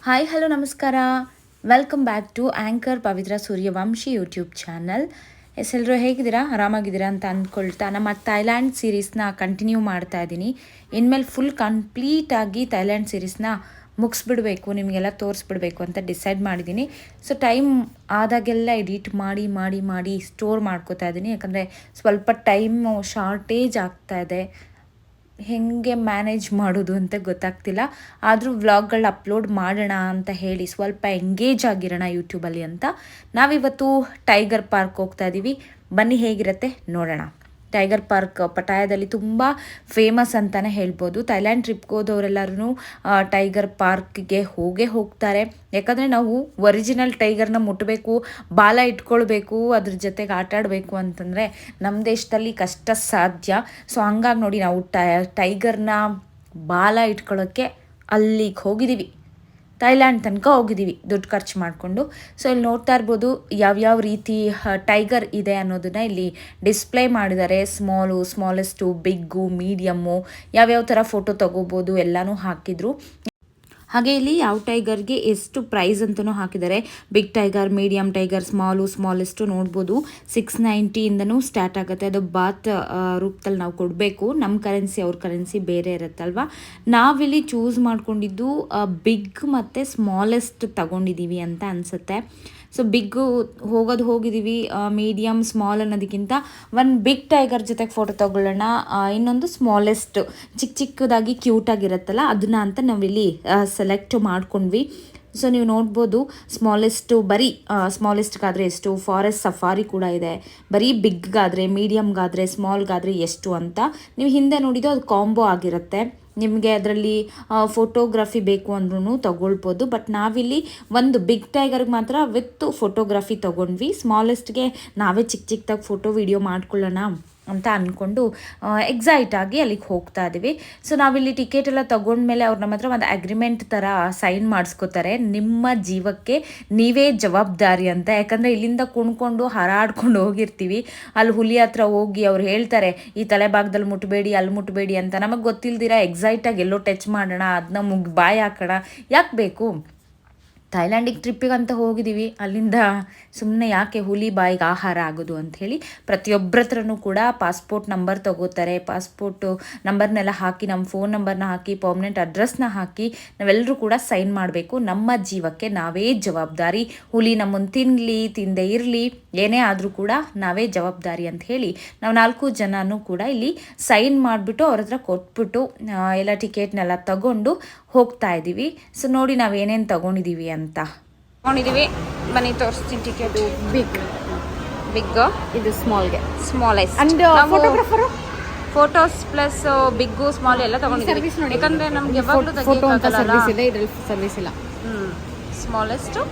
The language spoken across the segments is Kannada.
ಹಾಯ್ ಹಲೋ ನಮಸ್ಕಾರ. Welcome back to anchor Pavitra Suryavanshi YouTube channel. ಎಲ್ಲರೂ ಹೇಗಿದ್ದೀರಾ, ಆರಾಮಾಗಿದ್ದೀರಾ ಅಂತ ಅಂದ್ಕೊಳ್ತಾ ನಮ್ಮ ಥೈಲ್ಯಾಂಡ್ ಸೀರೀಸ್ನ ಕಂಟಿನ್ಯೂ ಮಾಡ್ತಾ ಇದ್ದೀನಿ. ಇನ್ಮೇಲೆ ಫುಲ್ ಕಂಪ್ಲೀಟಾಗಿ ಥೈಲ್ಯಾಂಡ್ ಸೀರೀಸ್ನ ಮುಗಿಸ್ಬಿಡಬೇಕು, ನಿಮಗೆಲ್ಲ ತೋರಿಸ್ಬಿಡ್ಬೇಕು ಅಂತ ಡಿಸೈಡ್ ಮಾಡಿದ್ದೀನಿ. ಸೊ ಟೈಮ್ ಆದಾಗೆಲ್ಲ ಎಡಿಟ್ ಮಾಡಿ ಮಾಡಿ ಮಾಡಿ ಸ್ಟೋರ್ ಮಾಡ್ಕೋತಾ ಇದ್ದೀನಿ, ಯಾಕಂದರೆ ಸ್ವಲ್ಪ ಟೈಮು ಶಾರ್ಟೇಜ್ ಆಗ್ತಾ ಇದೆ. ಹೇಗೆ ಮ್ಯಾನೇಜ್ ಮಾಡೋದು ಅಂತ ಗೊತ್ತಾಗ್ತಿಲ್ಲ. ಆದರೂ ವ್ಲಾಗ್ಗಳು ಅಪ್ಲೋಡ್ ಮಾಡೋಣ ಅಂತ ಹೇಳಿ ಸ್ವಲ್ಪ ಎಂಗೇಜ್ ಆಗಿರೋಣ ಯೂಟ್ಯೂಬಲ್ಲಿ ಅಂತ ನಾವಿವತ್ತು ಟೈಗರ್ ಪಾರ್ಕ್ ಹೋಗ್ತಾ ಇದ್ದೀವಿ. ಬನ್ನಿ ಹೇಗಿರುತ್ತೆ ನೋಡೋಣ. ಟೈಗರ್ ಪಾರ್ಕ್ ಪಟಾಯದಲ್ಲಿ ತುಂಬ ಫೇಮಸ್ ಅಂತಲೇ ಹೇಳ್ಬೋದು. ಥೈಲ್ಯಾಂಡ್ ಟ್ರಿಪ್ಗೆ ಹೋದವರೆಲ್ಲರೂ ಟೈಗರ್ ಪಾರ್ಕ್ಗೆ ಹೋಗ್ತಾರೆ. ಯಾಕಂದರೆ ನಾವು ಒರಿಜಿನಲ್ ಟೈಗರ್ನ ಮುಟ್ಟಬೇಕು, ಬಾಲ ಇಟ್ಕೊಳ್ಬೇಕು, ಅದ್ರ ಜೊತೆಗೆ ಆಟ ಆಡಬೇಕು ಅಂತಂದರೆ ನಮ್ಮ ದೇಶದಲ್ಲಿ ಕಷ್ಟ ಸಾಧ್ಯ. ಸೊ ಹಂಗಾಗಿ ನೋಡಿ ನಾವು ಟೈಗರ್ನ ಬಾಲ ಇಟ್ಕೊಳ್ಳೋಕ್ಕೆ ಅಲ್ಲಿಗೆ ಹೋಗಿದ್ದೀವಿ, ಥೈಲ್ಯಾಂಡ್ ತನಕ ಹೋಗಿದ್ದೀವಿ ದುಡ್ಡು ಖರ್ಚು ಮಾಡಿಕೊಂಡು. ಸೊ ಇಲ್ಲಿ ನೋಡ್ತಾ ಇರ್ಬೋದು ಯಾವ್ಯಾವ ರೀತಿ ಟೈಗರ್ ಇದೆ ಅನ್ನೋದನ್ನು ಇಲ್ಲಿ ಡಿಸ್ಪ್ಲೇ ಮಾಡಿದ್ದಾರೆ. ಸ್ಮಾಲೆಸ್ಟು, ಬಿಗ್ಗು, ಮೀಡಿಯಮ್ಮು, ಯಾವ್ಯಾವ ಥರ ಫೋಟೋ ತೊಗೋಬೋದು ಎಲ್ಲನೂ ಹಾಕಿದರು. ಹಾಗೆ ಇಲ್ಲಿ ಯಾವ ಟೈಗರ್ಗೆ ಎಷ್ಟು ಪ್ರೈಸ್ ಅಂತಲೂ ಹಾಕಿದ್ದಾರೆ. ಬಿಗ್ ಟೈಗರ್, ಮೀಡಿಯಮ್ ಟೈಗರ್, ಸ್ಮಾಲೆಸ್ಟು ನೋಡ್ಬೋದು. 690ಇಂದನೂ ಸ್ಟಾರ್ಟ್ ಆಗುತ್ತೆ. ಅದು ಬಾತ್ ರೂಪದಲ್ಲಿ ನಾವು ಕೊಡಬೇಕು. ನಮ್ಮ ಕರೆನ್ಸಿ ಅವ್ರ ಕರೆನ್ಸಿ ಬೇರೆ ಇರುತ್ತಲ್ವ. ನಾವಿಲ್ಲಿ ಚೂಸ್ ಮಾಡ್ಕೊಂಡಿದ್ದು ಬಿಗ್ ಮತ್ತು ಸ್ಮಾಲೆಸ್ಟ್ ತಗೊಂಡಿದ್ದೀವಿ ಅಂತ ಅನಿಸುತ್ತೆ. ಸೊ ಬಿಗ್ಗು ಹೋಗಿದ್ದೀವಿ. ಮೀಡಿಯಮ್, ಸ್ಮಾಲ್ ಅನ್ನೋದಕ್ಕಿಂತ ಒಂದು ಬಿಗ್ ಟೈಗರ್ ಜೊತೆಗೆ ಫೋಟೋ ತೊಗೊಳ್ಳೋಣ, ಇನ್ನೊಂದು ಸ್ಮಾಲೆಸ್ಟ್ ಚಿಕ್ಕದಾಗಿ ಕ್ಯೂಟಾಗಿರುತ್ತಲ್ಲ ಅದನ್ನ ಅಂತ ನಾವಿಲ್ಲಿ ಸೆಲೆಕ್ಟ್ ಮಾಡ್ಕೊಂಡ್ವಿ. ಸೊ ನೀವು ನೋಡ್ಬೋದು ಸ್ಮಾಲೆಸ್ಟು ಬರೀ ಸ್ಮಾಲೆಸ್ಟ್ಗಾದರೆ ಎಷ್ಟು, ಫಾರೆಸ್ಟ್ ಸಫಾರಿ ಕೂಡ ಇದೆ. ಬರೀ ಬಿಗ್ಗಾದರೆ, ಮೀಡಿಯಮ್ಗಾದರೆ, ಸ್ಮಾಲ್ಗಾದರೆ ಎಷ್ಟು ಅಂತ ನೀವು ಹಿಂದೆ ನೋಡಿದ್ದು ಅದು ಕಾಂಬೋ ಆಗಿರುತ್ತೆ. ನಿಮಗೆ ಅದರಲ್ಲಿ ಫೋಟೋಗ್ರಫಿ ಬೇಕು ಅಂದ್ರೂ ತೊಗೊಳ್ಬೋದು. ಬಟ್ ನಾವಿಲ್ಲಿ ಒಂದು ಬಿಗ್ ಟೈಗರ್ಗೆ ಮಾತ್ರ ವಿತ್ ಫೋಟೋಗ್ರಫಿ ತೊಗೊಂಡ್ವಿ. ಸ್ಮಾಲೆಸ್ಟ್ಗೆ ನಾವೇ ಚಿಕ್ಕದಾಗಿ ಫೋಟೋ ವಿಡಿಯೋ ಮಾಡ್ಕೊಳ್ಳೋಣ ಅಂತ ಅಂದ್ಕೊಂಡು ಎಕ್ಸೈಟ್ ಆಗಿ ಅಲ್ಲಿಗೆ ಹೋಗ್ತಾ ಇದ್ದೀವಿ. ಸೊ ನಾವಿಲ್ಲಿ ಟಿಕೆಟ್ ಎಲ್ಲ ತೊಗೊಂಡ್ಮೇಲೆ ಅವ್ರು ನಮ್ಮ ಹತ್ರ ಒಂದು ಅಗ್ರಿಮೆಂಟ್ ಥರ ಸೈನ್ ಮಾಡಿಸ್ಕೋತಾರೆ, ನಿಮ್ಮ ಜೀವಕ್ಕೆ ನೀವೇ ಜವಾಬ್ದಾರಿ ಅಂತ. ಯಾಕಂದರೆ ಇಲ್ಲಿಂದ ಕುಣ್ಕೊಂಡು ಹಾರಾಡ್ಕೊಂಡು ಹೋಗಿರ್ತೀವಿ, ಅಲ್ಲಿ ಹುಲಿ ಹತ್ರ ಹೋಗಿ ಅವ್ರು ಹೇಳ್ತಾರೆ ಈ ತಲೆಭಾಗದಲ್ಲಿ ಮುಟ್ಟಬೇಡಿ, ಅಲ್ಲಿ ಮುಟ್ಟಬೇಡಿ ಅಂತ. ನಮಗೆ ಗೊತ್ತಿಲ್ದಿರ ಎಕ್ಸೈಟಾಗಿ ಎಲ್ಲೋ ಟಚ್ ಮಾಡೋಣ, ಅದನ್ನ ಬಾಯಿ ಹಾಕೋಣ, ಯಾಕೆ ಬೇಕು? ಥೈಲ್ಯಾಂಡಿಗೆ ಟ್ರಿಪ್ಪಿಗಂತ ಹೋಗಿದ್ದೀವಿ, ಅಲ್ಲಿಂದ ಸುಮ್ಮನೆ ಯಾಕೆ ಹುಲಿ ಬಾಯಿಗೆ ಆಹಾರ ಆಗೋದು ಅಂಥೇಳಿ ಪ್ರತಿಯೊಬ್ಬರ ಹತ್ರನೂ ಕೂಡ ಪಾಸ್ಪೋರ್ಟ್ ನಂಬರ್ ತೊಗೋತಾರೆ. ಪಾಸ್ಪೋರ್ಟು ನಂಬರ್ನೆಲ್ಲ ಹಾಕಿ, ನಮ್ಮ ಫೋನ್ ನಂಬರ್ನ ಹಾಕಿ, ಪರ್ಮನೆಂಟ್ ಅಡ್ರೆಸ್ನ ಹಾಕಿ ನಾವೆಲ್ಲರೂ ಕೂಡ ಸೈನ್ ಮಾಡಬೇಕು. ನಮ್ಮ ಜೀವಕ್ಕೆ ನಾವೇ ಜವಾಬ್ದಾರಿ. ಹುಲಿ ನಮ್ಮನ್ನು ತಿನ್ನದೇ ಇರಲಿ, ಏನೇ ಆದರೂ ಕೂಡ ನಾವೇ ಜವಾಬ್ದಾರಿ ಅಂತ ಹೇಳಿ ನಾವು 4 ಜನನೂ ಕೂಡ ಇಲ್ಲಿ ಸೈನ್ ಮಾಡಿಬಿಟ್ಟು ಅವ್ರ ಹತ್ರ ಕೊಟ್ಬಿಟ್ಟು ಎಲ್ಲ ಟಿಕೆಟ್ನೆಲ್ಲ ತಗೊಂಡು ಹೋಗ್ತಾ ಇದ್ದೀವಿ. ಸೊ ನೋಡಿ ನಾವು ಏನೇನು ತಗೊಂಡಿದ್ದೀವಿ ಅಂತ. ತಗೊಂಡಿದ್ದೀವಿ, ಬನ್ನಿ ತೋರಿಸ್ತೀನಿ. ಟಿಕೆಟು ಬಿಗ್ ಇದು smallest and photographer photos plus big small ಎಲ್ಲ ತಗೊಂಡಿದ್ದೀವಿ. ಯಾಕಂದರೆ ನಮ್ಗೆ ಯಾವಾಗಲೂ ಸರ್ವಿಸ್ ಇಲ್ಲ. ಸ್ಮಾಲೆಸ್ಟು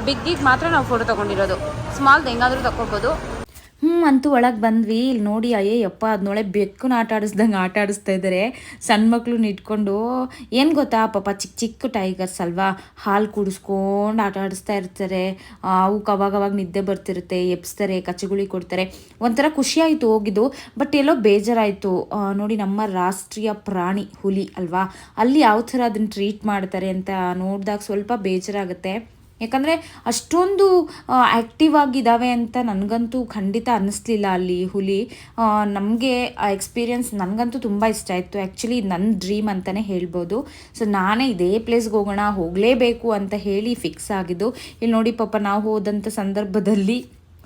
ಬಿಗ್ಗಿಗೆ ಮಾತ್ರ ನಾವು ಫೋಟೋ ತೊಗೊಂಡಿರೋದು. ಸ್ಮಾಲ್ದು ಹೆಂಗಾದರೂ ತಗೊಳ್ಬೋದು. ಅಂತೂ ಒಳಗೆ ಬಂದ್ವಿ. ಇಲ್ಲಿ ನೋಡಿ ಅಯ್ಯಪ್ಪ ಅದನ್ನೊಳೆ ಬೆಕ್ಕನ್ನ ಆಟ ಆಡಿಸ್ತಾ ಇದ್ದಾರೆ. ಸಣ್ಣ ಮಕ್ಕಳನ್ನ ಇಟ್ಕೊಂಡು. ಏನು ಗೊತ್ತಾ ಪಾಪ ಚಿಕ್ಕ ಟೈಗರ್ಸ್ ಅಲ್ವಾ, ಹಾಲು ಕುಡಿಸ್ಕೊಂಡು ಆಟ ಆಡಿಸ್ತಾ ಇರ್ತಾರೆ. ಅವಕ್ಕೆ ಅವಾಗವಾಗ ನಿದ್ದೆ ಬರ್ತಿರುತ್ತೆ, ಎಬ್ಸ್ತಾರೆ, ಕಚ್ಚಗುಳಿ ಕೊಡ್ತಾರೆ. ಒಂಥರ ಖುಷಿಯಾಯಿತು ಹೋಗಿದ್ದು. ಬಟ್ ಎಲ್ಲೋ ಬೇಜಾರಾಯಿತು. ನೋಡಿ ನಮ್ಮ ರಾಷ್ಟ್ರೀಯ ಪ್ರಾಣಿ ಹುಲಿ ಅಲ್ವಾ, ಅಲ್ಲಿ ಯಾವ ಥರ ಅದನ್ನು ಟ್ರೀಟ್ ಮಾಡ್ತಾರೆ ಅಂತ ನೋಡಿದಾಗ ಸ್ವಲ್ಪ ಬೇಜಾರಾಗುತ್ತೆ. ಯಾಕಂದರೆ ಅಷ್ಟೊಂದು ಆ್ಯಕ್ಟಿವ್ ಆಗಿದ್ದಾವೆ ಅಂತ ನನಗಂತೂ ಖಂಡಿತ ಅನ್ನಿಸ್ಲಿಲ್ಲ ಅಲ್ಲಿ ಹುಲಿ. ನಮಗೆ ಆ ಎಕ್ಸ್ಪೀರಿಯನ್ಸ್ ನನಗಂತೂ ತುಂಬ ಇಷ್ಟ ಆಯಿತು. ಆ್ಯಕ್ಚುಲಿ ನನ್ನ ಡ್ರೀಮ್ ಅಂತಲೇ ಹೇಳ್ಬೋದು. ಸೊ ನಾನೇ ಇದೇ ಪ್ಲೇಸ್ಗೆ ಹೋಗಲೇಬೇಕು ಅಂತ ಹೇಳಿ ಫಿಕ್ಸ್ ಆಗಿದ್ದು. ಇಲ್ಲಿ ನೋಡಿ ಪಾಪ ನಾವು ಹೋದಂಥ ಸಂದರ್ಭದಲ್ಲಿ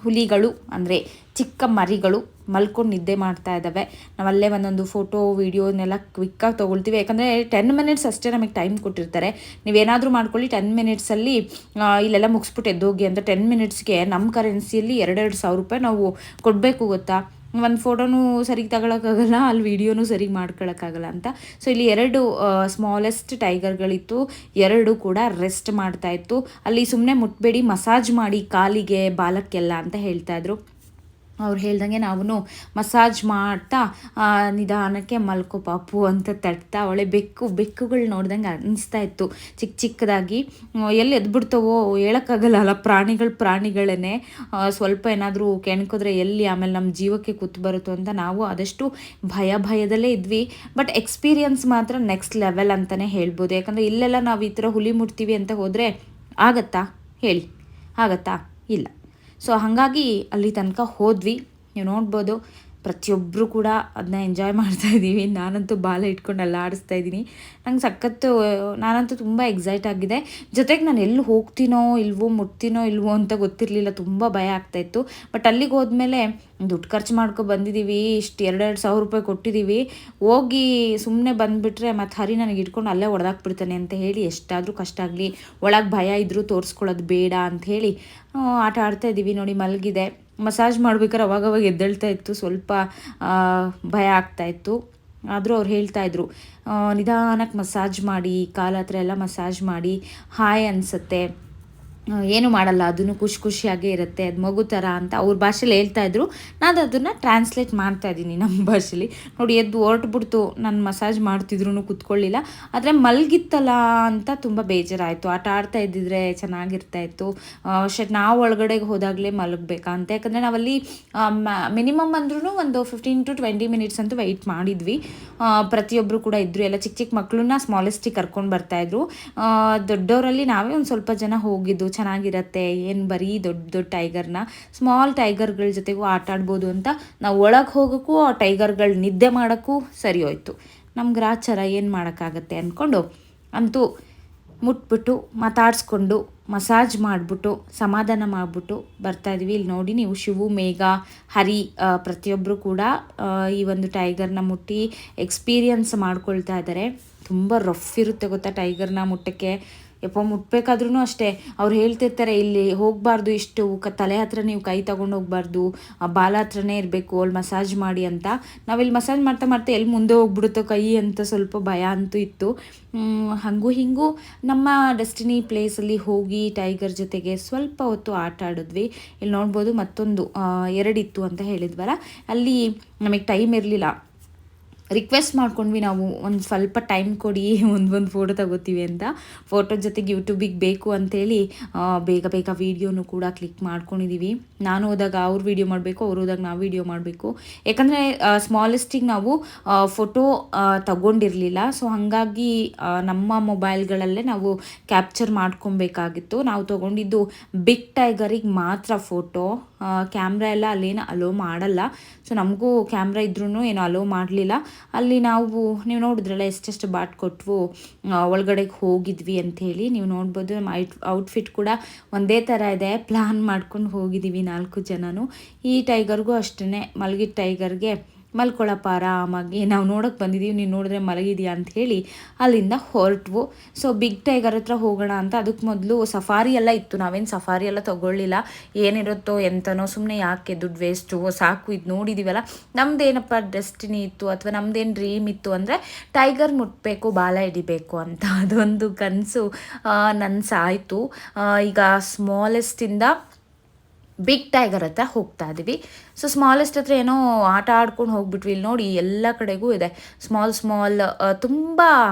ಹುಲಿಗಳು ಅಂದರೆ ಚಿಕ್ಕ ಮರಿಗಳು ಮಲ್ಕೊಂಡು ನಿದ್ದೆ ಮಾಡ್ತಾ ಇದ್ದಾವೆ. ನಾವಲ್ಲೇ ಒಂದೊಂದು ಫೋಟೋ ವೀಡಿಯೋನೆಲ್ಲ ಕ್ವಿಕ್ಕಾಗಿ ತೊಗೊಳ್ತೀವಿ. ಯಾಕಂದರೆ 10 ಮಿನಿಟ್ಸ್ ಅಷ್ಟೇ ನಮಗೆ ಟೈಮ್ ಕೊಟ್ಟಿರ್ತಾರೆ. ನೀವೇನಾದರೂ ಮಾಡ್ಕೊಳ್ಳಿ 10 ಮಿನಿಟ್ಸಲ್ಲಿ ಇಲ್ಲೆಲ್ಲ ಮುಗಿಸ್ಬಿಟ್ಟು ಎದ್ದೋಗಿ ಅಂತ. 10 ಮಿನಿಟ್ಸ್ಗೆ ನಮ್ಮ ಕರೆನ್ಸಿಯಲ್ಲಿ 2,000 ರೂಪಾಯಿ ನಾವು ಕೊಡಬೇಕು ಗೊತ್ತಾ. ಒಂದು ಫೋಟೋನೂ ಸರಿಗೆ ತಗೊಳಕ್ಕಾಗಲ್ಲ, ಅಲ್ಲಿ ವೀಡಿಯೋನೂ ಸರಿಗೆ ಮಾಡ್ಕೊಳಕ್ಕಾಗಲ್ಲ ಅಂತ. ಸೊ ಇಲ್ಲಿ 2 ಸ್ಮಾಲೆಸ್ಟ್ ಟೈಗರ್ಗಳಿತ್ತು. 2 ಕೂಡ ರೆಸ್ಟ್ ಮಾಡ್ತಾಯಿತ್ತು. ಅಲ್ಲಿ ಸುಮ್ಮನೆ ಮುಟ್ಬೇಡಿ, ಮಸಾಜ್ ಮಾಡಿ ಕಾಲಿಗೆ ಬಾಲಕ್ಕೆಲ್ಲ ಅಂತ ಹೇಳ್ತಾಯಿದ್ರು. ಅವ್ರು ಹೇಳ್ದಂಗೆ ನಾವು ಮಸಾಜ್ ಮಾಡ್ತಾ ನಿಧಾನಕ್ಕೆ ಮಲ್ಕೋ ಪಾಪು ಅಂತ ತಟ್ತಾ ಅವಳೆ ಬೆಕ್ಕುಗಳು ನೋಡ್ದಂಗೆ ಅನಿಸ್ತಾ ಇತ್ತು ಚಿಕ್ಕದಾಗಿ. ಎಲ್ಲಿ ಎದ್ಬಿಡ್ತಾವೋ ಹೇಳೋಕ್ಕಾಗಲ್ಲ ಅಲ್ಲ, ಪ್ರಾಣಿಗಳೇ ಸ್ವಲ್ಪ ಏನಾದರೂ ಕೆಣ್ಕಿದ್ರೆ ಎಲ್ಲಿ ಆಮೇಲೆ ನಮ್ಮ ಜೀವಕ್ಕೆ ಕೂತು ಬರುತ್ತೋ ಅಂತ ನಾವು ಆದಷ್ಟು ಭಯದಲ್ಲೇ ಇದ್ವಿ. ಬಟ್ ಎಕ್ಸ್ಪೀರಿಯನ್ಸ್ ಮಾತ್ರ ನೆಕ್ಸ್ಟ್ ಲೆವೆಲ್ ಅಂತಲೇ ಹೇಳ್ಬೋದು. ಯಾಕಂದರೆ ಇಲ್ಲೆಲ್ಲ ನಾವು ಈ ಥರ ಹುಲಿ ಮುಟ್ತೀವಿ ಅಂತ ಹೋದರೆ ಆಗತ್ತಾ ಹೇಳಿ, ಆಗತ್ತಾ? ಇಲ್ಲ. ಸೊ ಹಾಗಾಗಿ ಅಲ್ಲಿ ತನಕ ಹೋದ್ವಿ. ನೀವು ನೋಡ್ಬೋದು ಪ್ರತಿಯೊಬ್ಬರು ಕೂಡ ಅದನ್ನ ಎಂಜಾಯ್ ಮಾಡ್ತಾಯಿದ್ದೀವಿ. ನಾನಂತೂ ಬಾಲ ಇಟ್ಕೊಂಡು ಎಲ್ಲ ಆಡಿಸ್ತಾ ಇದ್ದೀನಿ. ನಂಗೆ ಸಖತ್ತು, ನಾನಂತೂ ತುಂಬ ಎಕ್ಸೈಟ್ ಆಗಿದೆ. ಜೊತೆಗೆ ನಾನು ಎಲ್ಲಿ ಹೋಗ್ತೀನೋ ಮುಟ್ತೀನೋ ಇಲ್ವೋ ಅಂತ ಗೊತ್ತಿರಲಿಲ್ಲ, ತುಂಬ ಭಯ ಆಗ್ತಾಯಿತ್ತು. ಬಟ್ ಅಲ್ಲಿಗೆ ಹೋದ್ಮೇಲೆ ದುಡ್ಡು ಖರ್ಚು ಬಂದಿದ್ದೀವಿ, ಇಷ್ಟು 2,000 ರೂಪಾಯಿ ಕೊಟ್ಟಿದ್ದೀವಿ, ಹೋಗಿ ಸುಮ್ಮನೆ ಬಂದುಬಿಟ್ರೆ ಮತ್ತು ಹರಿ ನನಗೆ ಇಟ್ಕೊಂಡು ಅಲ್ಲೇ ಹೊಡೆದಾಕ್ಬಿಡ್ತಾನೆ ಅಂತ ಹೇಳಿ ಎಷ್ಟಾದರೂ ಕಷ್ಟ ಆಗಲಿ, ಒಳಗೆ ಭಯ ಇದ್ದರೂ ತೋರಿಸ್ಕೊಳ್ಳೋದು ಬೇಡ ಅಂಥೇಳಿ ಆಟ ಆಡ್ತಾಯಿದ್ದೀವಿ. ನೋಡಿ ಮಲಗಿದೆ. ಮಸಾಜ್ ಮಾಡ್ಬೇಕಾದ್ರೆ ಅವಾಗವಾಗ ಎದ್ದೇಳ್ತಾ ಇತ್ತು, ಸ್ವಲ್ಪ ಭಯ ಆಗ್ತಾಯಿತ್ತು. ಆದರೂ ಅವ್ರು ಹೇಳ್ತಾಯಿದ್ರು ನಿಧಾನಕ್ಕೆ ಮಸಾಜ್ ಮಾಡಿ, ಕಾಲ ಹತ್ರ ಎಲ್ಲ ಮಸಾಜ್ ಮಾಡಿ, ಹಾಯ್ ಅನಿಸುತ್ತೆ, ಏನು ಮಾಡಲ್ಲ, ಅದನ್ನು ಖುಷಿಯಾಗೇ ಇರುತ್ತೆ, ಅದು ಮಗು ಥರ ಅಂತ ಅವ್ರ ಭಾಷೆಲಿ ಹೇಳ್ತಾಯಿದ್ರು. ನಾನು ಅದನ್ನು ಟ್ರಾನ್ಸ್ಲೇಟ್ ಮಾಡ್ತಾಯಿದ್ದೀನಿ ನಮ್ಮ ಭಾಷೆಲಿ. ನೋಡಿ ಎದ್ದು ಹೊರಟ್ಬಿಡ್ತು, ನಾನು ಮಸಾಜ್ ಮಾಡ್ತಿದ್ರು ಕೂತ್ಕೊಳ್ಳಿಲ್ಲ, ಆದರೆ ಮಲಗಿತ್ತಲ್ಲ ಅಂತ ತುಂಬ ಬೇಜಾರಾಯಿತು. ಆಟ ಆಡ್ತಾ ಇದ್ದಿದ್ರೆ ಚೆನ್ನಾಗಿರ್ತಾಯಿತ್ತು. ನಾವು ಒಳಗಡೆಗೆ ಹೋದಾಗಲೇ ಮಲಗಬೇಕಾ ಅಂತ, ಯಾಕಂದರೆ ನಾವಲ್ಲಿ ಮಿನಿಮಮ್ ಅಂದ್ರೂ ಒಂದು 15 to 20 ಮಿನಿಟ್ಸ್ ಅಂತೂ ವೆಯ್ಟ್ ಮಾಡಿದ್ವಿ. ಪ್ರತಿಯೊಬ್ಬರು ಕೂಡ ಇದ್ದರು, ಎಲ್ಲ ಚಿಕ್ಕ ಮಕ್ಕಳನ್ನ ಸ್ಮಾಲೆಸ್ಟಿಗೆ ಕರ್ಕೊಂಡು ಬರ್ತಾಯಿದ್ರು. ದೊಡ್ಡವರಲ್ಲಿ ನಾವೇ ಒಂದು ಸ್ವಲ್ಪ ಜನ ಹೋಗಿದ್ದು. ಚೆನ್ನಾಗಿರತ್ತೆ, ಏನು ಬರೀ ದೊಡ್ಡ ಟೈಗರ್ನ, ಸ್ಮಾಲ್ ಟೈಗರ್ಗಳ ಜೊತೆಗೂ ಆಟ ಆಡ್ಬೋದು ಅಂತ ನಾವು ಒಳಗೆ ಹೋಗೋಕ್ಕೂ ಆ ಟೈಗರ್ಗಳು ನಿದ್ದೆ ಮಾಡೋಕ್ಕೂ ಸರಿ ಹೋಯ್ತು. ನಮ್ಮ ಗ್ರಾಚಾರ ಏನು ಮಾಡೋಕ್ಕಾಗತ್ತೆ ಅಂದ್ಕೊಂಡು ಅಂತೂ ಮುಟ್ಬಿಟ್ಟು ಮಾತಾಡಿಸ್ಕೊಂಡು ಮಸಾಜ್ ಮಾಡಿಬಿಟ್ಟು ಸಮಾಧಾನ ಮಾಡಿಬಿಟ್ಟು ಬರ್ತಾಯಿದ್ವಿ. ಇಲ್ಲಿ ನೋಡಿ ನೀವು ಶಿವು, ಮೇಘ, ಹರಿ ಪ್ರತಿಯೊಬ್ಬರು ಕೂಡ ಈ ಒಂದು ಟೈಗರ್ನ ಮುಟ್ಟಿ ಎಕ್ಸ್ಪೀರಿಯನ್ಸ್ ಮಾಡ್ಕೊಳ್ತಾ ಇದ್ದಾರೆ. ತುಂಬ ರಫ್ ಇರುತ್ತೆ ಗೊತ್ತಾ ಟೈಗರ್ನ ಮುಟ್ಟಕ್ಕೆ. ಮುಟ್ಬೇಕಾದ್ರೂ ಅಷ್ಟೇ ಅವ್ರು ಹೇಳ್ತಿರ್ತಾರೆ, ಇಲ್ಲಿ ಹೋಗಬಾರ್ದು, ಇಷ್ಟು ತಲೆ ಹತ್ರ ನೀವು ಕೈ ತೊಗೊಂಡು ಹೋಗ್ಬಾರ್ದು, ಬಾಲ ಹತ್ರನೇ ಇರಬೇಕು, ಅಲ್ಲಿ ಮಸಾಜ್ ಮಾಡಿ ಅಂತ. ನಾವಿಲ್ಲಿ ಮಸಾಜ್ ಮಾಡ್ತಾ ಎಲ್ಲಿ ಮುಂದೆ ಹೋಗ್ಬಿಡುತ್ತೋ ಕೈ ಅಂತ ಸ್ವಲ್ಪ ಭಯ ಅಂತೂ ಇತ್ತು. ಹಾಗೂ ಹಿಂಗೂ ನಮ್ಮ ಡೆಸ್ಟಿನಿ ಪ್ಲೇಸಲ್ಲಿ ಹೋಗಿ ಟೈಗರ್ ಜೊತೆಗೆ ಸ್ವಲ್ಪ ಹೊತ್ತು ಆಟ ಆಡಿದ್ವಿ. ಇಲ್ಲಿ ನೋಡ್ಬೋದು ಮತ್ತೊಂದು 2 ಇತ್ತು ಅಂತ ಹೇಳಿದ್ವಲ್ಲ, ಅಲ್ಲಿ ನಮಗೆ ಟೈಮ್ ಇರಲಿಲ್ಲ. ರಿಕ್ವೆಸ್ಟ್ ಮಾಡ್ಕೊಂಡ್ವಿ ನಾವು, ಒಂದು ಸ್ವಲ್ಪ ಟೈಮ್ ಕೊಡಿ, ಒಂದು ಫೋಟೋ ತಗೋತೀವಿ ಅಂತ. ಫೋಟೋ ಜೊತೆಗೆ ಯೂಟ್ಯೂಬಿಗೆ ಬೇಕು ಅಂಥೇಳಿ ಬೇಗ ವೀಡಿಯೋನು ಕೂಡ ಕ್ಲಿಕ್ ಮಾಡ್ಕೊಂಡಿದ್ದೀವಿ. ನಾನು ಹೋದಾಗ ಅವ್ರು ವೀಡಿಯೋ ಮಾಡಬೇಕು, ಅವ್ರು ಹೋದಾಗ ನಾವು ವೀಡಿಯೋ ಮಾಡಬೇಕು. ಯಾಕಂದರೆ ಸ್ಮಾಲೆಸ್ಟಿಗೆ ನಾವು ಫೋಟೋ ತಗೊಂಡಿರಲಿಲ್ಲ. ಸೊ ಹಾಗಾಗಿ ನಮ್ಮ ಮೊಬೈಲ್ಗಳಲ್ಲೇ ನಾವು ಕ್ಯಾಪ್ಚರ್ ಮಾಡ್ಕೊಬೇಕಾಗಿತ್ತು. ನಾವು ತೊಗೊಂಡಿದ್ದು ಬಿಗ್ ಟೈಗರಿಗೆ ಮಾತ್ರ ಫೋಟೋ. ಕ್ಯಾಮ್ರಾ ಎಲ್ಲ ಅಲ್ಲೇನು ಅಲೋ ಮಾಡಲ್ಲ. ಸೊ ನಮಗೂ ಕ್ಯಾಮ್ರಾ ಇದ್ರೂ ಏನೋ ಅಲೋ ಮಾಡಲಿಲ್ಲ. ಅಲ್ಲಿ ನೀವು ನೋಡಿದ್ರಲ್ಲ ಎಷ್ಟೆಷ್ಟು ಬಾಟ್ ಕೊಟ್ವು ಒಳಗಡೆಗೆ ಹೋಗಿದ್ವಿ ಅಂಥೇಳಿ. ನೀವು ನೋಡ್ಬೋದು ನಮ್ಮ ಔಟ್ಫಿಟ್ ಕೂಡ ಒಂದೇ ಥರ ಇದೆ. ಪ್ಲ್ಯಾನ್ ಮಾಡ್ಕೊಂಡು ಹೋಗಿದ್ದೀವಿ 4 ಜನನು. ಈ ಟೈಗರ್ಗೂ ಅಷ್ಟೇ, ಮಲಗಿದ ಟೈಗರ್ಗೆ ಮಲ್ಕೊಳ್ಳಪ್ಪ ಆರಾಮಾಗಿ, ನಾವು ನೋಡೋಕೆ ಬಂದಿದ್ದೀವಿ, ನೀನು ನೋಡಿದ್ರೆ ಮಲಗಿದೆಯಾ ಅಂತ ಹೇಳಿ ಅಲ್ಲಿಂದ ಹೊರಟ್ವು. ಸೊ ಬಿಗ್ ಟೈಗರ್ ಹತ್ರ ಹೋಗೋಣ ಅಂತ. ಅದಕ್ಕೆ ಮೊದಲು ಸಫಾರಿ ಎಲ್ಲ ಇತ್ತು. ನಾವೇನು ಸಫಾರಿ ಎಲ್ಲ ತೊಗೊಳ್ಳಿಲ್ಲ, ಏನಿರುತ್ತೋ ಎಂತನೋ, ಸುಮ್ಮನೆ ಯಾಕೆ ದುಡ್ಡು ವೇಸ್ಟು, ಸಾಕು ಇದು ನೋಡಿದ್ದೀವಲ್ಲ. ನಮ್ಮದೇನಪ್ಪ ಡೆಸ್ಟಿನಿ ಇತ್ತು ಅಥವಾ ನಮ್ಮದೇನು ಡ್ರೀಮ್ ಇತ್ತು ಅಂದರೆ ಟೈಗರ್ ಮುಟ್ಟಬೇಕು, ಬಾಲ ಹಿಡಿಬೇಕು ಅಂತ. ಅದೊಂದು ಕನಸು ನನಸಾಯಿತು. ಈಗ ಸ್ಮಾಲೆಸ್ಟಿಂದ ಬಿಗ್ ಟೈಗರ್ ಹತ್ರ ಹೋಗ್ತಾ ಇದ್ದೀವಿ. ಸೊ ಸ್ಮಾಲೆಸ್ಟ್ ಹತ್ರ ಏನೋ ಆಟ ಆಡ್ಕೊಂಡು ಹೋಗ್ಬಿಟ್ವಿ. ಇಲ್ಲಿ ನೋಡಿ ಎಲ್ಲ ಕಡೆಗೂ ಇದೆ ಸ್ಮಾಲ್ ತುಂಬ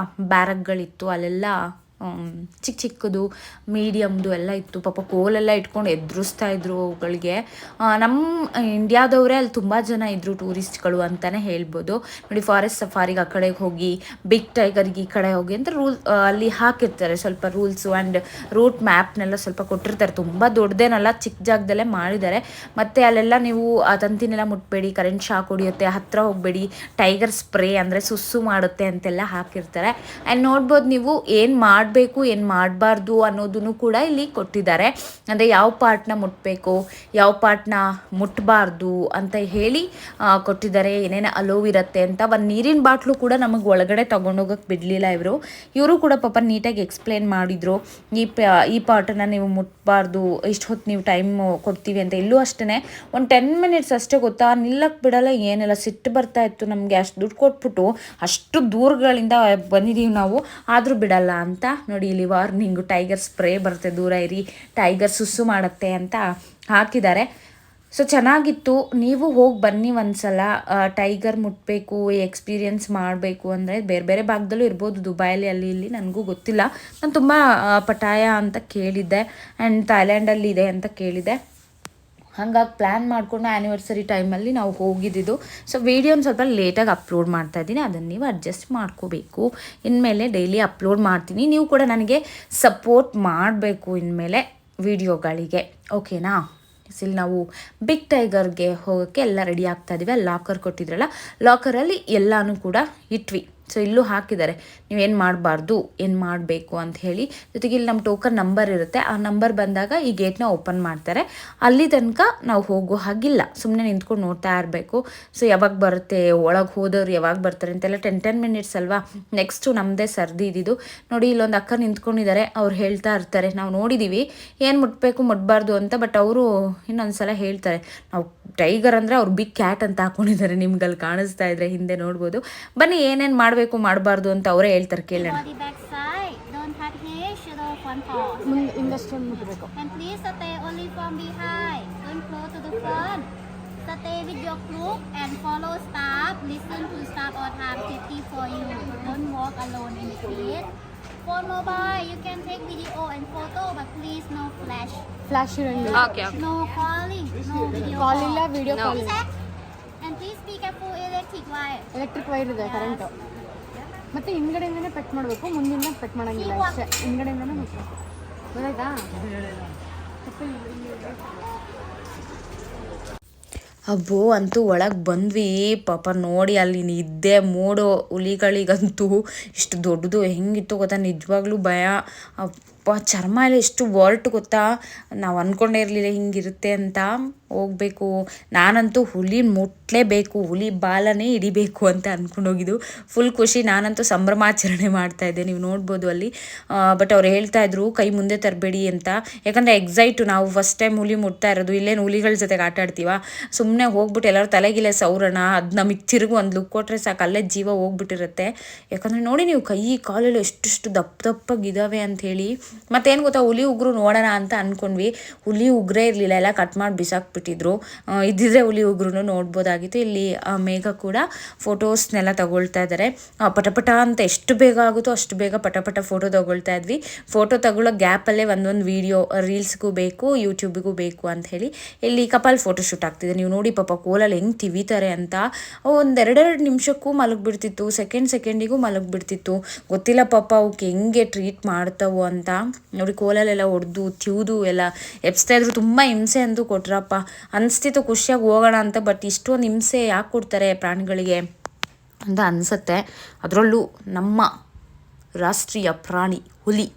ಬ್ಯಾರಕ್ಗಳಿತ್ತು. ಅಲ್ಲೆಲ್ಲ ಚಿಕ್ಕದು ಮೀಡಿಯಮ್ದು ಎಲ್ಲ ಇತ್ತು. ಪಾಪ ಕೋಲೆಲ್ಲ ಇಟ್ಕೊಂಡು ಎದುರಿಸ್ತಾ ಇದ್ರು ಅವುಗಳಿಗೆ. ನಮ್ಮ ಇಂಡಿಯಾದವರೇ ಅಲ್ಲಿ ತುಂಬ ಜನ ಇದ್ದರು, ಟೂರಿಸ್ಟ್ಗಳು ಅಂತಲೇ ಹೇಳ್ಬೋದು. ನೋಡಿ ಫಾರೆಸ್ಟ್ ಸಫಾರಿಗೆ ಆ ಕಡೆಗೆ ಹೋಗಿ, ಬಿಗ್ ಟೈಗರ್ಗೆ ಈ ಕಡೆ ಹೋಗಿ ಅಂತ ಅಲ್ಲಿ ಹಾಕಿರ್ತಾರೆ ಸ್ವಲ್ಪ ರೂಲ್ಸು ಆ್ಯಂಡ್ ರೂಟ್ ಮ್ಯಾಪ್ನೆಲ್ಲ ಸ್ವಲ್ಪ ಕೊಟ್ಟಿರ್ತಾರೆ. ತುಂಬ ದೊಡ್ಡದೇನಲ್ಲ, ಚಿಕ್ಕ ಜಾಗದಲ್ಲೇ ಮಾಡಿದ್ದಾರೆ. ಮತ್ತು ಅಲ್ಲೆಲ್ಲ ನೀವು ಆ ತಂತಿನೆಲ್ಲ ಮುಟ್ಬೇಡಿ, ಕರೆಂಟ್ ಶಾಕ್ ಹೊಡಿಯುತ್ತೆ, ಹತ್ತಿರ ಹೋಗಬೇಡಿ, ಟೈಗರ್ ಸ್ಪ್ರೇ ಅಂದರೆ ಸುಸ್ಸು ಮಾಡುತ್ತೆ ಅಂತೆಲ್ಲ ಹಾಕಿರ್ತಾರೆ. ಆ್ಯಂಡ್ ನೋಡ್ಬೋದು ನೀವು ಏನು ಮಾಡಬೇಕು ಏನು ಮಾಡಬಾರ್ದು ಅನ್ನೋದನ್ನು ಕೂಡ ಇಲ್ಲಿ ಕೊಟ್ಟಿದ್ದಾರೆ. ಅಂದರೆ ಯಾವ ಪಾರ್ಟ್ನ ಮುಟ್ಟಬೇಕು, ಯಾವ ಪಾರ್ಟ್ನ ಮುಟ್ಟಬಾರ್ದು ಅಂತ ಹೇಳಿ ಕೊಟ್ಟಿದ್ದಾರೆ. ಏನೇನು ಅಲೋವ್ ಇರುತ್ತೆ ಅಂತ. ಒಂದು ನೀರಿನ ಬಾಟ್ಲು ಕೂಡ ನಮಗೆ ಒಳಗಡೆ ತೊಗೊಂಡೋಗಕ್ಕೆ ಬಿಡಲಿಲ್ಲ ಇವರು ಕೂಡ ಪಾಪ ನೀಟಾಗಿ ಎಕ್ಸ್ಪ್ಲೇನ್ ಮಾಡಿದರು. ಈ ಪಾರ್ಟನ್ನು ನೀವು ಮುಟ್ಟಬಾರ್ದು, ಇಷ್ಟು ಹೊತ್ತು ನೀವು ಟೈಮ್ ಕೊಡ್ತೀವಿ ಅಂತ. ಇಲ್ಲೂ ಅಷ್ಟೇ ಒಂದು 10 ಮಿನಿಟ್ಸ್ ಅಷ್ಟೇ ಗೊತ್ತಾ, ನಿಲ್ಲಕ್ಕೆ ಬಿಡಲ್ಲ, ಏನೆಲ್ಲ ಸಿಟ್ಟು ಬರ್ತಾ ಇತ್ತು ನಮಗೆ. ಅಷ್ಟು ದುಡ್ಡು ಕೊಟ್ಬಿಟ್ಟು ಅಷ್ಟು ದೂರಗಳಿಂದ ಬಂದಿದ್ದೀವಿ ನಾವು, ಆದರೂ ಬಿಡಲ್ಲ ಅಂತ. ನೋಡಿ ಇಲ್ಲಿ ವಾರ್ನಿಂಗು, ಟೈಗರ್ ಸ್ಪ್ರೇ ಬರುತ್ತೆ, ದೂರ ಇರಿ, ಟೈಗರ್ ಸುಸ್ಸು ಮಾಡುತ್ತೆ ಅಂತ ಹಾಕಿದ್ದಾರೆ. ಸೊ ಚೆನ್ನಾಗಿತ್ತು. ನೀವು ಹೋಗಿ ಬನ್ನಿ ಒಂದ್ಸಲ. ಟೈಗರ್ ಮುಟ್ಟಬೇಕು, ಎಕ್ಸ್ಪೀರಿಯೆನ್ಸ್ ಮಾಡಬೇಕು ಅಂದರೆ ಬೇರೆ ಬೇರೆ ಭಾಗದಲ್ಲೂ ಇರ್ಬೋದು, ದುಬೈಯಲ್ಲಿ ಅಲ್ಲಿ ಇಲ್ಲಿ ನನಗೂ ಗೊತ್ತಿಲ್ಲ. ನಾನು ತುಂಬ ಪಟಾಯ ಅಂತ ಕೇಳಿದ್ದೆ ಆ್ಯಂಡ್ ಥೈಲ್ಯಾಂಡಲ್ಲಿ ಇದೆ ಅಂತ ಕೇಳಿದ್ದೆ. ಹಾಗಾಗಿ ಪ್ಲ್ಯಾನ್ ಮಾಡಿಕೊಂಡು ಆ್ಯನಿವರ್ಸರಿ ಟೈಮಲ್ಲಿ ನಾವು ಹೋಗಿದ್ದು. ಸೊ ವೀಡಿಯೋನ ಸ್ವಲ್ಪ ಲೇಟಾಗಿ ಅಪ್ಲೋಡ್ ಮಾಡ್ತಾಯಿದ್ದೀನಿ, ಅದನ್ನು ನೀವು ಅಡ್ಜಸ್ಟ್ ಮಾಡ್ಕೋಬೇಕು. ಇನ್ಮೇಲೆ ಡೈಲಿ ಅಪ್ಲೋಡ್ ಮಾಡ್ತೀನಿ. ನೀವು ಕೂಡ ನನಗೆ ಸಪೋರ್ಟ್ ಮಾಡಬೇಕು ಇನ್ಮೇಲೆ ವೀಡಿಯೋಗಳಿಗೆ, ಓಕೆನಾ? ಇಲ್ಲಿ ನಾವು ಬಿಗ್ ಟೈಗರ್ಗೆ ಹೋಗೋಕ್ಕೆ ಎಲ್ಲ ರೆಡಿ ಆಗ್ತಾ ಇದ್ದೀವಿ. ಅಲ್ಲಿ ಲಾಕರ್ ಕೊಟ್ಟಿದ್ರಲ್ಲ, ಲಾಕರಲ್ಲಿ ಎಲ್ಲನೂ ಕೂಡ ಇಟ್ವಿ. ಸೊ ಇಲ್ಲೂ ಹಾಕಿದ್ದಾರೆ ನೀವೇನು ಮಾಡಬಾರ್ದು, ಏನು ಮಾಡಬೇಕು ಅಂತ ಹೇಳಿ. ಜೊತೆಗೆ ಇಲ್ಲಿ ನಮ್ಮ ಟೋಕನ್ ನಂಬರ್ ಇರುತ್ತೆ, ಆ ನಂಬರ್ ಬಂದಾಗ ಈ ಗೇಟ್ನ ಓಪನ್ ಮಾಡ್ತಾರೆ. ಅಲ್ಲಿ ತನಕ ನಾವು ಹೋಗೋ ಹಾಗಿಲ್ಲ, ಸುಮ್ಮನೆ ನಿಂತ್ಕೊಂಡು ನೋಡ್ತಾ ಇರಬೇಕು. ಸೊ ಯಾವಾಗ ಬರುತ್ತೆ, ಒಳಗೆ ಹೋದವ್ರು ಯಾವಾಗ ಬರ್ತಾರೆ ಅಂತೆಲ್ಲ 10 ಮಿನಿಟ್ಸ್ ಅಲ್ವಾ. ನೆಕ್ಸ್ಟು ನಮ್ಮದೇ ಸರ್ದಿ ಇದ್ದಿದ್ದು. ನೋಡಿ ಇಲ್ಲೊಂದು ಅಕ್ಕ ನಿಂತ್ಕೊಂಡಿದ್ದಾರೆ, ಅವ್ರು ಹೇಳ್ತಾ ಇರ್ತಾರೆ, ನಾವು ನೋಡಿದ್ದೀವಿ ಏನು ಮುಟ್ಟಬೇಕು ಮುಟ್ಬಾರ್ದು ಅಂತ, ಬಟ್ ಅವರು ಇನ್ನೊಂದ್ಸಲ ಹೇಳ್ತಾರೆ. ನಾವು ಟೈಗರ್ ಅಂದರೆ ಅವ್ರು ಬಿಗ್ ಕ್ಯಾಟ್ ಅಂತ ಹಾಕೊಂಡಿದ್ದಾರೆ, ನಿಮ್ಗೆ ಅಲ್ಲಿ ಕಾಣಿಸ್ತಾ ಇದ್ರೆ ಹಿಂದೆ ನೋಡ್ಬೋದು. ಬನ್ನಿ ಏನೇನು ಮಾಡಬೇಕು ಮಾಡಬಾರ್ದು ಅಂತ ಅವರೇ ಹೇಳ್ತಾರೆ, ಕೇಳೋಣ. Stay with your group and follow staff. Listen to staff all time. Safety for you. Don't walk alone in the street. For mobile, you can take video and photo, but please no flash. Flash ಇರಂಗಿಲ್ಲ. Okay. No calling. No video ಕಾಲ್ ಇಲ್ಲ, ವಿಡಿಯೋ ಕಾಲ್ ಇಲ್ಲ. And please be careful electric wire. Electric wire ಇದೆ, ಕರೆಂಟ್. ಮತ್ತೆ ಹಿಂದ್ಗಡೆಯಿಂದನೇ ಪೆಟ್ ಮಾಡಬೇಕು, ಮುಂದಿನ ಪೆಟ್ ಮಾಡಂಗಿಲ್ಲ ಅಷ್ಟೇ. ಹಿಂದ್ಗಡೆಯಿಂದನೇ ಮುಟ್ಬೇಕು. ಗೊತ್ತಾಯ್ತಾ? ಅಬ್ಬೋ ಅಂತೂ ಒಳಗೆ ಬಂದ್ವಿ. ಪಾಪ ನೋಡಿ ಅಲ್ಲಿ ನಿದ್ದೆ ಮೂಡೋ ಹುಲಿಗಳಿಗಂತೂ ಇಷ್ಟು ದೊಡ್ಡದು ಹೆಂಗಿತ್ತು ಗೊತ್ತಾ, ನಿಜವಾಗ್ಲೂ ಭಯ. ಚರ್ಮ ಎಲ್ಲ ಎಷ್ಟು ವರ್ಟ್ ಗೊತ್ತಾ, ನಾವು ಅಂದ್ಕೊಂಡೇ ಇರಲಿಲ್ಲ ಹಿಂಗಿರುತ್ತೆ ಅಂತ. ಹೋಗಬೇಕು, ನಾನಂತೂ ಹುಲಿ ಮುಟ್ಲೇಬೇಕು, ಹುಲಿ ಬಾಲನೇ ಹಿಡಿಬೇಕು ಅಂತ ಅಂದ್ಕೊಂಡು ಹೋಗಿದ್ದು. ಫುಲ್ ಖುಷಿ, ನಾನಂತೂ ಸಂಭ್ರಮಾಚರಣೆ ಮಾಡ್ತಾಯಿದ್ದೆ, ನೀವು ನೋಡ್ಬೋದು ಅಲ್ಲಿ. ಬಟ್ ಅವ್ರು ಹೇಳ್ತಾಯಿದ್ರು ಕೈ ಮುಂದೆ ತರಬೇಡಿ ಅಂತ, ಯಾಕಂದರೆ ಎಕ್ಸೈಟು. ನಾವು ಫಸ್ಟ್ ಟೈಮ್ ಹುಲಿ ಮುಟ್ತಾ ಇರೋದು, ಇಲ್ಲೇನು ಹುಲಿಗಳ ಜೊತೆಗೆ ಆಟ ಆಡ್ತೀವ, ಸುಮ್ಮನೆ ಹೋಗ್ಬಿಟ್ಟು ಎಲ್ಲರೂ ತಲೆಗಿಲೆ ಸೌರಣ, ಅದು ನಮಗೆ ತಿರುಗು ಒಂದು ಲುಕ್ ಕೊಟ್ಟರೆ ಸಾಕು, ಅಲ್ಲೇ ಜೀವ ಹೋಗ್ಬಿಟ್ಟಿರುತ್ತೆ. ಯಾಕಂದರೆ ನೋಡಿ ನೀವು ಕೈ ಕಾಲೆಲ್ಲ ಎಷ್ಟೆಷ್ಟು ದಪ್ಪಗಿದ್ದಾವೆ ಅಂಥೇಳಿ. ಮತ್ತೇನು ಗೊತ್ತಾ, ಹುಲಿ ಉಗ್ರು ನೋಡೋಣ ಅಂತ ಅಂದ್ಕೊಂಡ್ವಿ, ಹುಲಿ ಉಗ್ರೇ ಇರಲಿಲ್ಲ, ಎಲ್ಲ ಕಟ್ ಮಾಡಿ ಬಿಸಾಕ್ಬಿಟ್ಟಿದ್ರು. ಇದ್ದಿದ್ರೆ ಹುಲಿ ಉಗ್ರು ನೋಡ್ಬೋದಾಗಿತ್ತು. ಇಲ್ಲಿ ಮೇಘ ಕೂಡ ಫೋಟೋಸ್ನೆಲ್ಲ ತಗೊಳ್ತಾ ಇದ್ದಾರೆ. ಪಟಪಟ ಅಂತ ಎಷ್ಟು ಬೇಗ ಆಗುತ್ತೋ ಅಷ್ಟು ಬೇಗ ಪಟಪಟ ಫೋಟೋ ತಗೊಳ್ತಾ ಇದ್ವಿ. ಫೋಟೋ ತಗೊಳ್ಳೋ ಗ್ಯಾಪಲ್ಲೇ ಒಂದೊಂದು ವೀಡಿಯೋ ರೀಲ್ಸ್ಗೂ ಬೇಕು, ಯೂಟ್ಯೂಬಿಗೂ ಬೇಕು ಅಂತ ಹೇಳಿ ಇಲ್ಲಿ ಕಪಲ್ ಫೋಟೋಶೂಟ್ ಆಗ್ತಿದೆ. ನೀವು ನೋಡಿ ಪಾಪ ಕೋಲಲ್ಲಿ ಹೆಂಗೆ ತಿವಿತಾರೆ ಅಂತ. ಒಂದೆರಡೆರಡು ನಿಮಿಷಕ್ಕೂ ಮಲಗಿಬಿಡ್ತಿತ್ತು, ಸೆಕೆಂಡಿಗೂ ಮಲಗಿಬಿಡ್ತಿತ್ತು. ಗೊತ್ತಿಲ್ಲ ಪಾಪ ಅವಕ್ಕೆ ಹೆಂಗೆ ಟ್ರೀಟ್ ಮಾಡ್ತಾವೋ ಅಂತ. ನೋಡಿ ಕೋಲಲ್ಲೆಲ್ಲ ಹೊಡೆದು ತಿವಿದು ಎಲ್ಲ ಎಬ್ಸ್ತಾ ಇದ್ರು. ತುಂಬ ಹಿಂಸೆ ಅಂತೂ ಕೊಟ್ರಪ್ಪ. ಅನಿಸ್ತಿತ್ತು ಖುಷಿಯಾಗಿ ಹೋಗೋಣ ಅಂತ, ಬಟ್ ಇಷ್ಟೊಂದು ಹಿಂಸೆ ಯಾಕೆ ಕೊಡ್ತಾರೆ ಪ್ರಾಣಿಗಳಿಗೆ ಅಂತ ಅನಿಸುತ್ತೆ. ಅದರಲ್ಲೂ ನಮ್ಮ ರಾಷ್ಟ್ರೀಯ ಪ್ರಾಣಿ ಹುಲಿ,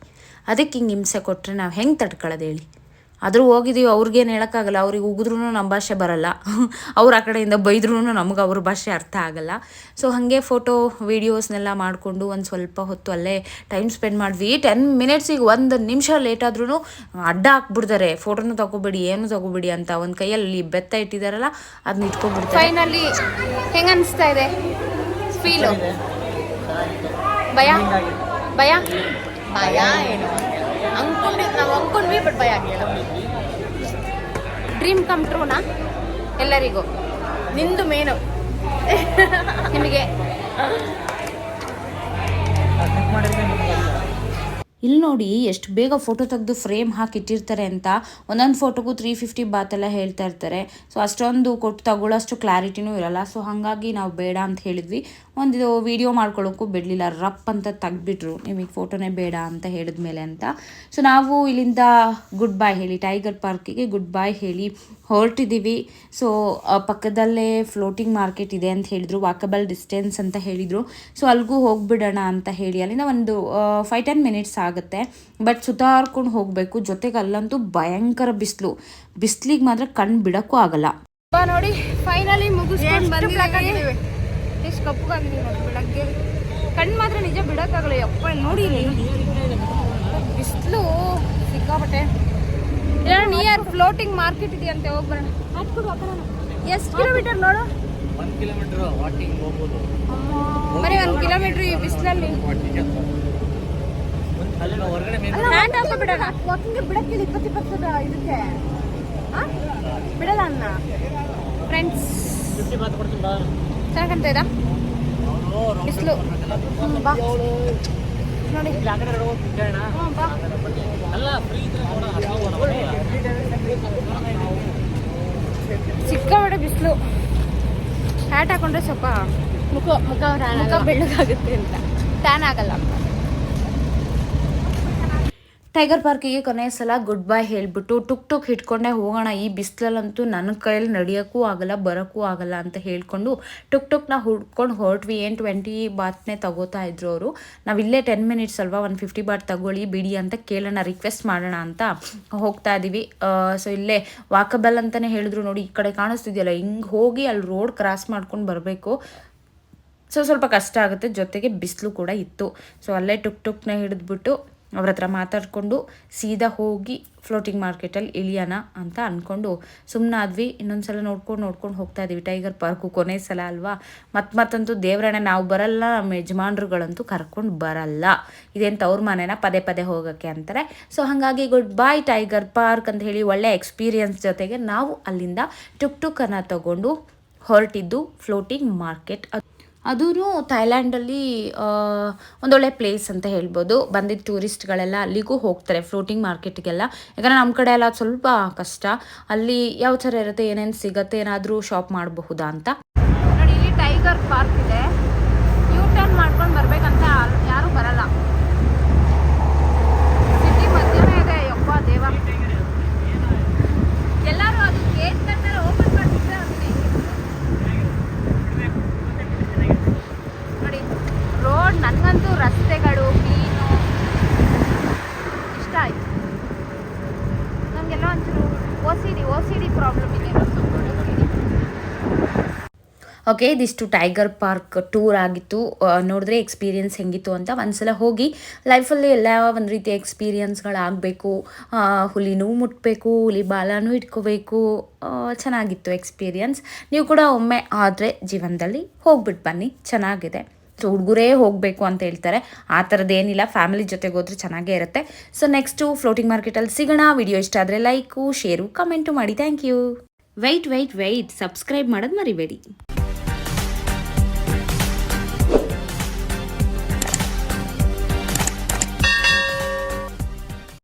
ಅದಕ್ಕೆ ಹಿಂಗೆ ಹಿಂಸೆ ಕೊಟ್ಟರೆ ನಾವು ಹೆಂಗೆ ತಡ್ಕೊಳ್ಳೋದು ಹೇಳಿ. ಆದರೂ ಹೋಗಿದ್ದೀವಿ, ಅವ್ರಿಗೇನು ಹೇಳೋಕ್ಕಾಗಲ್ಲ. ಅವ್ರಿಗೆ ಉಗಿದ್ರೂ ನಮ್ಮ ಭಾಷೆ ಬರಲ್ಲ, ಅವ್ರು ಆ ಕಡೆಯಿಂದ ಬೈದ್ರೂ ನಮಗೆ ಅವ್ರ ಭಾಷೆ ಅರ್ಥ ಆಗಲ್ಲ. ಸೊ ಹಾಗೆ ಫೋಟೋ ವೀಡಿಯೋಸ್ನೆಲ್ಲ ಮಾಡಿಕೊಂಡು ಒಂದು ಸ್ವಲ್ಪ ಹೊತ್ತು ಅಲ್ಲೇ ಟೈಮ್ ಸ್ಪೆಂಡ್ ಮಾಡಿದ್ವಿ. 10 ಮಿನಿಟ್ಸಿಗೆ 1 ನಿಮಿಷ ಲೇಟ್ ಆದ್ರೂ ಅಡ್ಡ ಹಾಕ್ಬಿಡ್ತಾರೆ, ಫೋಟೋನು ತಗೋಬೇಡಿ ಏನು ತಗೋಬೇಡಿ ಅಂತ. ಒಂದು ಕೈಯಲ್ಲಿ ಬೆತ್ತ ಇಟ್ಟಿದ್ದಾರಲ್ಲ ಅದನ್ನ ಇಟ್ಕೊಂಡ್ಬಿಡ್ತಾರೆ. ಫೈನಲಿ ಹೆಂಗೆ ಅನಿಸ್ತಾ ಇದೆ ಫೀಲು? ಭಯ ಭಯ ಭಯ ಏನು ನಾವು ಅಂದ್ಕೊಂಡ್ವಿ, ಬಟ್ ಭಯ ಆಗಿಲ್ಲ. ಡ್ರೀಮ್ ಕಮ್ ಟ್ರೂನಾ ಎಲ್ಲರಿಗೂ? ನಿಂದು ಮೇನು ನಿಮಗೆ. ಇಲ್ಲಿ ನೋಡಿ ಎಷ್ಟು ಬೇಗ ಫೋಟೋ ತೆಗೆದು ಫ್ರೇಮ್ ಹಾಕಿ ಇಟ್ಟಿರ್ತಾರೆ ಅಂತ. ಒಂದೊಂದು ಫೋಟೋಗೂ 350 ಬಾತ್ ಎಲ್ಲ ಹೇಳ್ತಾ ಇರ್ತಾರೆ. ಸೊ ಅಷ್ಟೊಂದು ಕೊಟ್ಟು ತಗೊಳ್ಳೋಷ್ಟು ಕ್ಲಾರಿಟಿನೂ ಇರಲ್ಲ. ಸೊ ಹಾಗಾಗಿ ನಾವು ಬೇಡ ಅಂತ ಹೇಳಿದ್ವಿ. ಒಂದು ವಿಡಿಯೋ ಮಾಡ್ಕೊಳ್ಳೋಕ್ಕೂ ಬಿಡಲಿಲ್ಲ, ರಪ್ ಅಂತ ತೆಗ್ದುಬಿಟ್ರು, ನಿಮಗೆ ಫೋಟೋನೇ ಬೇಡ ಅಂತ ಹೇಳಿದ್ಮೇಲೆ ಅಂತ. ಸೊ ನಾವು ಇಲ್ಲಿಂದ ಗುಡ್ ಬಾಯ್ ಹೇಳಿ, ಟೈಗರ್ ಪಾರ್ಕಿಗೆ ಗುಡ್ ಬಾಯ್ ಹೇಳಿ ಹೊರಟಿದ್ದೀವಿ. ಸೊ ಪಕ್ಕದಲ್ಲೇ ಫ್ಲೋಟಿಂಗ್ ಮಾರ್ಕೆಟ್ ಇದೆ ಅಂತ ಹೇಳಿದ್ರು, ವಾಕಬಲ್ ಡಿಸ್ಟೆನ್ಸ್ ಅಂತ ಹೇಳಿದರು. ಸೊ ಅಲ್ಲಿಗೂ ಹೋಗ್ಬಿಡೋಣ ಅಂತ ಹೇಳಿ ಅಲ್ಲಿಂದ ಒಂದು 5-10 ಮಿನಿಟ್ಸ್ ಆಗುತ್ತೆ. ಬಟ್ ಸುತ್ತಾರ್ಕೊಂಡು ಹೋಗಬೇಕು. ಜೊತೆಗೆ ಅಲ್ಲಂತೂ ಭಯಂಕರ ಬಿಸಿಲಿಗೆ ಮಾತ್ರ ಕಣ್ಣು ಬಿಡೋಕ್ಕೂ ಆಗಲ್ಲ. ನೋಡಿ ಫೈನಲಿ ಮುಗಿಸ್ಕೊಂಡು ಬಂದಿದ್ದೀವಿ. ಎಷ್ಟು ಕಪ್ಪಗಾಗಿದ್ದೀವಿ ನೋಡಿ, ಬೆಳಗ್ಗೆ ಕಣ್ಣು ಮಾತ್ರ ನಿಜ ಬಿಡೋಕ್ಕಾಗಲ್ಲ. ಯಪ್ಪ ನೋಡಿ ಬಿಸಿಲು ಸಿಕ್ಕಾಪಟ್ಟೆ. ನಿಯರ್ ಫ್ಲೋಟಿಂಗ್ ಮಾರ್ಕೆಟ್ ಇದೆಯಂತೆ, ಹೋಗ್ಬರೋಣ. ಎಷ್ಟು ಕಿಲೋಮೀಟರ್ ನೋಡು? 1 ಕಿಲೋಮೀಟರ್ ವಾಕಿಂಗ್ ಹೋಗ್ಬೋದು. ಬರೀ 1 ಕಿಲೋಮೀಟರ್ ಈ ಬಿಸಿಲಲ್ಲಿ ಹೊರಗಡೆ ಹ್ಯಾಂಡ್ ಹಾಕೋಬಿಡೋಣ. ವಾಕಿಂಗ್ ಬಿಡಕ್ಕಿಲ್ಲ 20 ಇದಕ್ಕೆ ಬಿಡಲ್ಲ ಅನ್ನ ಫ್ರೆಂಡ್ಸ್ 50 ಬಾತ್ ಕೊಡ್ತೀನಿ ಬಾ. ಚೆನ್ನಾಗಿ ಕಾಣ್ತಾ ಇದ್ದ ಬಿಸಿಲು ಬಾ ನೋಡಿ ಇಲ್ಲಿ ಆ ಕಡೆ ಹೋಗಿ ಕೇಳೋಣ. ಬಾ ಅಲ್ಲ ಫ್ರೀ ಇದ್ರೆ ನೋಡ ಸಿಕ್ಕಾಬಟ್ಟೆ ಬಿಸಿಲು ಹ್ಯಾಟ್ ಹಾಕೊಂಡ್ರೆ ಸ್ವಲ್ಪ ಮುಖ ಬೆಳ್ಳಗಾಗುತ್ತೆ ಅಂತ ಟ್ಯಾನ್ ಆಗಲ್ಲ. ಟೈಗರ್ ಪಾರ್ಕಿಗೆ ಕೊನೆಯ ಸಲ ಗುಡ್ ಬೈ ಹೇಳಿಬಿಟ್ಟು ಟುಕ್ ಹಿಡ್ಕೊಂಡೆ ಹೋಗೋಣ, ಈ ಬಿಸಿಲಲ್ಲಂತೂ ನನ್ನ ಕೈಯಲ್ಲಿ ನಡೆಯೋಕ್ಕೂ ಆಗಲ್ಲ ಬರೋಕ್ಕೂ ಆಗಲ್ಲ ಅಂತ ಹೇಳ್ಕೊಂಡು ಟುಕ್ನ ಹುಡ್ಕೊಂಡು ಹೊರಟ್ವಿ. 20 ಬಾತ್ನೇ ತಗೋತಾ ಇದ್ರು ಅವರು. ನಾವಿಲ್ಲೇ 10 ಮಿನಿಟ್ಸ್ ಅಲ್ವಾ, 150 ಬಾತ್ ತಗೊಳ್ಳಿ ಬಿಡಿ ಅಂತ ಕೇಳೋಣ, ರಿಕ್ವೆಸ್ಟ್ ಮಾಡೋಣ ಅಂತ ಹೋಗ್ತಾ ಇದ್ದೀವಿ. ಸೊ ಇಲ್ಲೇ ವಾಕಬಲ್ ಅಂತಲೇ ಹೇಳಿದ್ರು ನೋಡಿ, ಈ ಕಡೆ ಕಾಣಿಸ್ತಿದೆಯಲ್ಲ, ಹಿಂಗೆ ಹೋಗಿ ಅಲ್ಲಿ ರೋಡ್ ಕ್ರಾಸ್ ಮಾಡ್ಕೊಂಡು ಬರಬೇಕು. ಸೊ ಸ್ವಲ್ಪ ಕಷ್ಟ ಆಗುತ್ತೆ, ಜೊತೆಗೆ ಬಿಸಿಲು ಕೂಡ ಇತ್ತು. ಸೊ ಅಲ್ಲೇ ಟುಕ್ನ ಹಿಡಿದ್ಬಿಟ್ಟು ಅವ್ರ ಹತ್ರ ಮಾತಾಡಿಕೊಂಡು ಸೀದಾ ಹೋಗಿ ಫ್ಲೋಟಿಂಗ್ ಮಾರ್ಕೆಟಲ್ಲಿ ಇಳಿಯೋಣ ಅಂತ ಅಂದ್ಕೊಂಡು ಸುಮ್ಮನಾದ್ವಿ. ಇನ್ನೊಂದು ಸಲ ನೋಡ್ಕೊಂಡು ಹೋಗ್ತಾ ಇದ್ದೀವಿ ಟೈಗರ್ ಪಾರ್ಕು. ಕೊನೆ ಸಲ ಅಲ್ವಾ, ಮತ್ತಂತೂ ದೇವರಣ್ಣ ನಾವು ಬರಲ್ಲ, ನಮ್ಮ ಯಜಮಾನ್ರುಗಳಂತೂ ಕರ್ಕೊಂಡು ಬರಲ್ಲ, ಇದೇಂತ ಅವ್ರ ಮನೇನ ಪದೇ ಹೋಗೋಕ್ಕೆ ಅಂತಾರೆ. ಸೊ ಹಾಗಾಗಿ ಗುಡ್ ಬೈ ಟೈಗರ್ ಪಾರ್ಕ್ ಅಂತ ಹೇಳಿ ಒಳ್ಳೆ ಎಕ್ಸ್ಪೀರಿಯನ್ಸ್ ಜೊತೆಗೆ ನಾವು ಅಲ್ಲಿಂದ ಟುಕ್ಕನ್ನು ತಗೊಂಡು ಹೊರಟಿದ್ದು ಫ್ಲೋಟಿಂಗ್ ಮಾರ್ಕೆಟ್. ಅದೂ ಥೈಲ್ಯಾಂಡಲ್ಲಿ ಒಂದೊಳ್ಳೆ ಪ್ಲೇಸ್ ಅಂತ ಹೇಳ್ಬೋದು. ಬಂದಿದ್ದ ಟೂರಿಸ್ಟ್ಗಳೆಲ್ಲ ಅಲ್ಲಿಗೂ ಹೋಗ್ತಾರೆ, ಫ್ಲೋಟಿಂಗ್ ಮಾರ್ಕೆಟ್ಗೆಲ್ಲ. ಯಾಕಂದರೆ ನಮ್ಮ ಕಡೆ ಎಲ್ಲ ಸ್ವಲ್ಪ ಕಷ್ಟ, ಅಲ್ಲಿ ಯಾವ ಥರ ಇರುತ್ತೆ, ಏನೇನು ಸಿಗುತ್ತೆ, ಏನಾದರೂ ಶಾಪ್ ಮಾಡಬಹುದಾ ಅಂತ. ನೋಡಿ ಇಲ್ಲಿ ಟೈಗರ್ ಪಾರ್ಕ್ ಇದೆ, ಯೂ ಟರ್ನ್ ಮಾಡ್ಕೊಂಡು ಬರ್ಬೇಕಂತ ಯಾರೂ ಬರಲ್ಲ. ಸಿಟಿ ಮಧ್ಯನೇ ಇದೆ, ಯಪ್ಪ ದೇವ. ಎಲ್ಲರೂ ಅದು ಗೇಟ್ ಕಟ್ಟೆಲ್ಲ ಓಪನ್ ಮಾಡ್ತಿದ್ರೆ ನೋಡಿ ರೋಡ್. ನನಗಂತೂ ರಸ್ತೆಗಳು ಕ್ಲೀನು ಇಷ್ಟ ಆಯ್ತು. ನಮಗೆಲ್ಲ ಒಂಚೂರು ಓ ಸಿ ಡಿ ಪ್ರಾಬ್ಲಮ್ ಇದೆ. ಓಕೆ, ಇದಿಷ್ಟು ಟೈಗರ್ ಪಾರ್ಕ್ ಟೂರ್ ಆಗಿತ್ತು. ನೋಡಿದ್ರೆ ಎಕ್ಸ್ಪೀರಿಯನ್ಸ್ ಹೆಂಗಿತ್ತು ಅಂತ. ಒಂದ್ಸಲ ಹೋಗಿ ಲೈಫಲ್ಲಿ ಎಲ್ಲ ಒಂದು ರೀತಿಯ ಎಕ್ಸ್ಪೀರಿಯನ್ಸ್ಗಳಾಗಬೇಕು. ಹುಲಿನೂ ಮುಟ್ಟಬೇಕು, ಹುಲಿ ಬಾಲನೂ ಇಟ್ಕೋಬೇಕು. ಚೆನ್ನಾಗಿತ್ತು ಎಕ್ಸ್ಪೀರಿಯನ್ಸ್. ನೀವು ಕೂಡ ಒಮ್ಮೆ ಆದರೆ ಜೀವನದಲ್ಲಿ ಹೋಗ್ಬಿಟ್ಟು ಬನ್ನಿ, ಚೆನ್ನಾಗಿದೆ. ಸೊ ಹುಡುಗರೇ ಹೋಗಬೇಕು ಅಂತ ಹೇಳ್ತಾರೆ, ಆ ಥರದ್ದೇನಿಲ್ಲ, ಫ್ಯಾಮಿಲಿ ಜೊತೆಗೆ ಹೋದ್ರೆ ಚೆನ್ನಾಗೇ ಇರುತ್ತೆ. ಸೊ ನೆಕ್ಸ್ಟು ಫ್ಲೋಟಿಂಗ್ ಮಾರ್ಕೆಟಲ್ಲಿ ಸಿಗೋಣ. ವಿಡಿಯೋ ಇಷ್ಟ ಆದರೆ ಲೈಕು, ಶೇರು, ಕಮೆಂಟು ಮಾಡಿ. Thank you. ವೆಯ್ಟ್ ಸಬ್ಸ್ಕ್ರೈಬ್ ಮಾಡೋದು ಮರಿಬೇಡಿ.